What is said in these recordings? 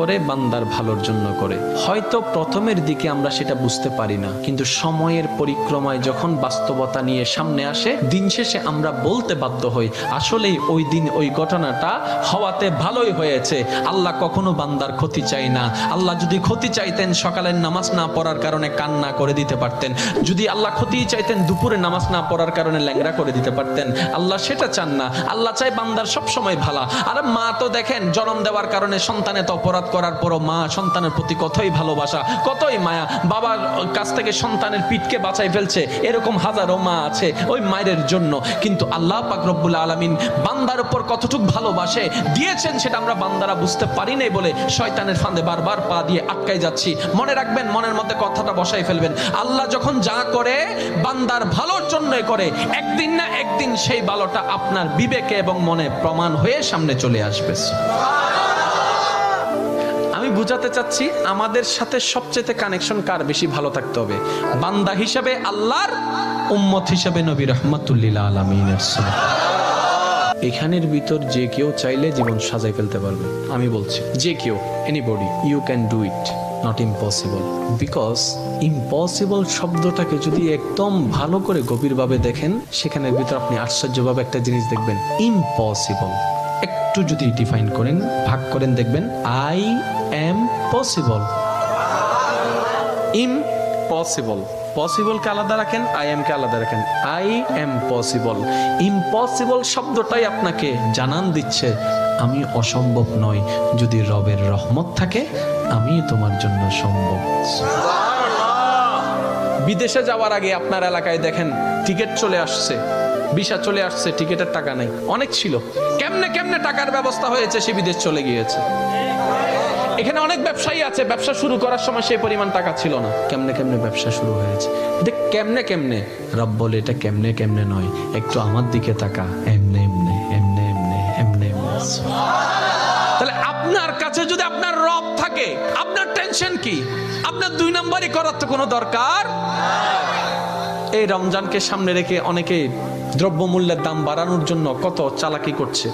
করে বান্দার ভালোর জন্য করে। হয়তো প্রথমের দিকে আমরা সেটা বুঝতে পারি না, কিন্তু সময়ের পরিক্রমায় যখন বাস্তবতা নিয়ে সামনে আসে, দিন শেষে আমরা বলতে বাধ্য হই আসলেই ওই দিন ওই ঘটনাটা হওয়াতে ভালোই হয়েছে। আল্লাহ কখনো বান্দার ক্ষতি চাই না। আল্লাহ যদি ক্ষতি চাইতেন সকালের নামাজ না পড়ার কারণে কান্না করে দিতে পারতেন, যদি আল্লাহ ক্ষতি চাইতেন দুপুরে নামাজ না পড়ার কারণে ল্যাংড়া করে দিতে পারতেন। আল্লাহ সেটা চান না। আল্লাহ চাই বান্দার সব সময় ভালো। আর মা তো দেখেন জন্ম দেওয়ার কারণে সন্তানে তো অপরাধ করার পরও মা সন্তানের প্রতি কতই ভালোবাসা, কতই মায়া, বাবার কাছ থেকে সন্তানের পিঠকে বাঁচাই ফেলছে, এরকম হাজারো মা আছে ওই মায়ের জন্য। কিন্তু আল্লাহ পাক রব্বুল আলামিন বান্দার উপর কতটুকু ভালোবাসে দিয়েছেন সেটা আমরা বান্দারা বুঝতে পারি নাই বলে শয়তানের ফাঁদে বারবার পা দিয়ে আটকাই যাচ্ছি। মনে রাখবেন, মনের মধ্যে কথাটা বসাই ফেলবেন, আল্লাহ যখন যা করে বান্দার ভালোর জন্যই করে। একদিন না একদিন সেই ভালোটা আপনার বিবেকে এবং মনে প্রমাণ হয়ে সামনে চলে আসবে। আমি বুঝাতে চাচ্ছি আমাদের সাথে সবচেয়ে কানেকশন কার বেশি ভালো থাকতে হবে? বান্দা হিসেবে আল্লাহর, উম্মত হিসেবে নবী রাহমাতুল লিল আলামিনের। এখানের ভিতর যে কেউ চাইলে জীবন সাজাই ফেলতে পারবে। আমি বলছি যে কেউ, anybody, you can do it, not impossible. Because impossible শব্দটাকে যদি একদম ভালো করে গভীরভাবে দেখেন, সেখানের ভিতর আপনি আশ্চর্যভাবে একটা জিনিস দেখবেন। ইম্পসিবল একটু যদি ডিফাইন করেন, ভাগ করেন, দেখবেন আই এম পসিবল। ইম্পসিবল, পসিবলকে আলাদা রাখেন, আই এম কে আলাদা রাখেন। I am possible. ইম্পসিবল শব্দটাই আপনাকে জানান দিচ্ছে আমি অসম্ভব নয়, যদি রবের রহমত থাকে আমি তোমার জন্য সম্ভব। বিদেশে যাওয়ার আগে আপনার এলাকায় দেখেন টিকিট চলে আসছে, ভিসা চলে আসছে, টিকিটের টাকা নাই। অনেক ছিল, কেমনে কেমনে টাকার ব্যবস্থা হয়েছে, সে বিদেশ চলে গিয়েছে। এখানে অনেক ব্যবসায়ী আছে, ব্যবসা শুরু করার সময় সেই পরিমাণ টাকা ছিল না, কেমনে কেমনে ব্যবসা শুরু হয়েছে। এটা কেমনে কেমনে? রব বলে এটা কেমনে কেমনে নয়, একটু আমার দিকে তাকা, এমনে এমনে এমনে এমনে এমনে এমনে। তাহলে আপনার কাছে যদি আপনার রব থাকে, আপনার টেনশন কি? আপনার দুই নম্বরই করার তো কোনো দরকার। এই রমজানকে সামনে রেখে অনেকে দ্রব্যমূল্যের দাম বাড়ানোর জন্য কত চালাকি করছে,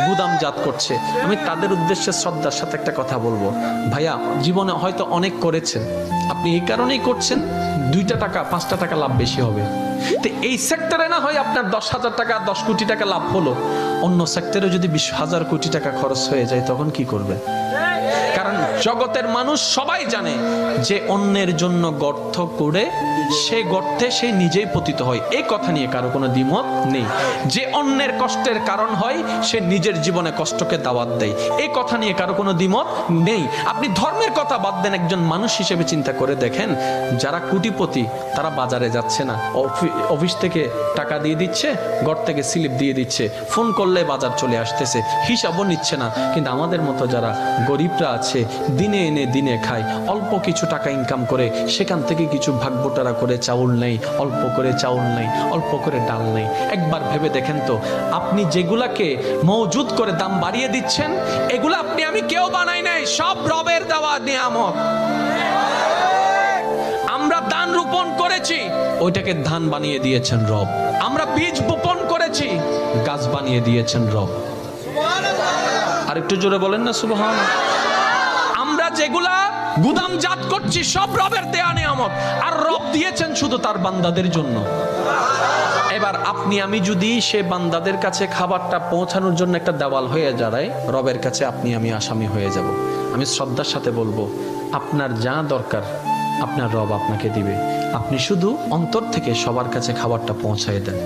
গুদামজাত করছে। আমি তাদের উদ্দেশ্যে শ্রদ্ধার সাথে একটা কথা বলবো, ভাইয়া জীবনে হয়তো অনেক করেছেন, আপনি এই কারণেই করছেন 2টা টাকা 5টা টাকা লাভ বেশি হবে। তো এই সেক্টরে না হয় আপনার 10,000 টাকা 10 কোটি টাকা লাভ হলো, অন্য সেক্টরে যদি 20,000 কোটি টাকা খরচ হয়ে যায় তখন কি করবে? কারণ জগতের মানুষ সবাই জানে যে অন্যের জন্য গর্ত করে সে গর্তে সে নিজেই পতিত হয়, এই কথা নিয়ে কারো কোনো দ্বিমত নেই। যে অন্যের কষ্টের কারণ হয় সে নিজের জীবনে কষ্টকে দাওয়াত দেয়, এই কথা নিয়ে কারো কোনো দ্বিমত নেই। আপনি ধর্মের কথা বাদ দেন, একজন মানুষ হিসেবে চিন্তা করে দেখেন, যারা কোটিপতি তারা বাজারে যাচ্ছে না, অফিস থেকে টাকা দিয়ে দিচ্ছে, ঘর থেকে স্লিপ দিয়ে দিচ্ছে, ফোন করলে বাজার চলে আসতেছে, হিসাবও নিচ্ছে না। কিন্তু আমাদের মতো যারা গরিবরা আছে, দিনে এনে দিনে খায়, অল্প কিছু টাকা ইনকাম করে সেখান থেকে কিছু ভাগবটারা করে চাউল নেই, অল্প করে চাউল নেই, অল্প করে ডাল নেই। একবার ভেবে দেখেন তো, আপনি যেগুলাকে মওজুদ করে দাম বাড়িয়ে দিচ্ছেন, এগুলো আপনি আমি কেউ বানাই নাই, সব রবের দেওয়া নিয়ামত। আমরা ধান রোপণ করেছি, ওইটাকে ধান বানিয়ে দিয়েছেন রব। আমরা বীজ বপন করেছি, গাছ বানিয়ে দিয়েছেন রব। আর একটু জোরে বলেন না সুবহানাল্লাহ। আমরা যেগুলা গুদামজাত করছি সব রবের দেয়া নিয়ামত, আর রব দিয়েছেন শুধু তার বান্দাদের জন্য। এবার আপনি আমি যদি সে বান্দাদের কাছে খাবারটা পৌঁছানোর জন্য একটা দেওয়াল হয়ে দাঁড়ায়, রবের কাছে আপনি আমি আসামি হয়ে যাব। আমি শ্রদ্ধার সাথে বলবো, আপনার যা দরকার আপনার রব আপনাকে দিবে, আপনি শুধু অন্তর থেকে সবার কাছে খাবারটা পৌঁছায় দেন।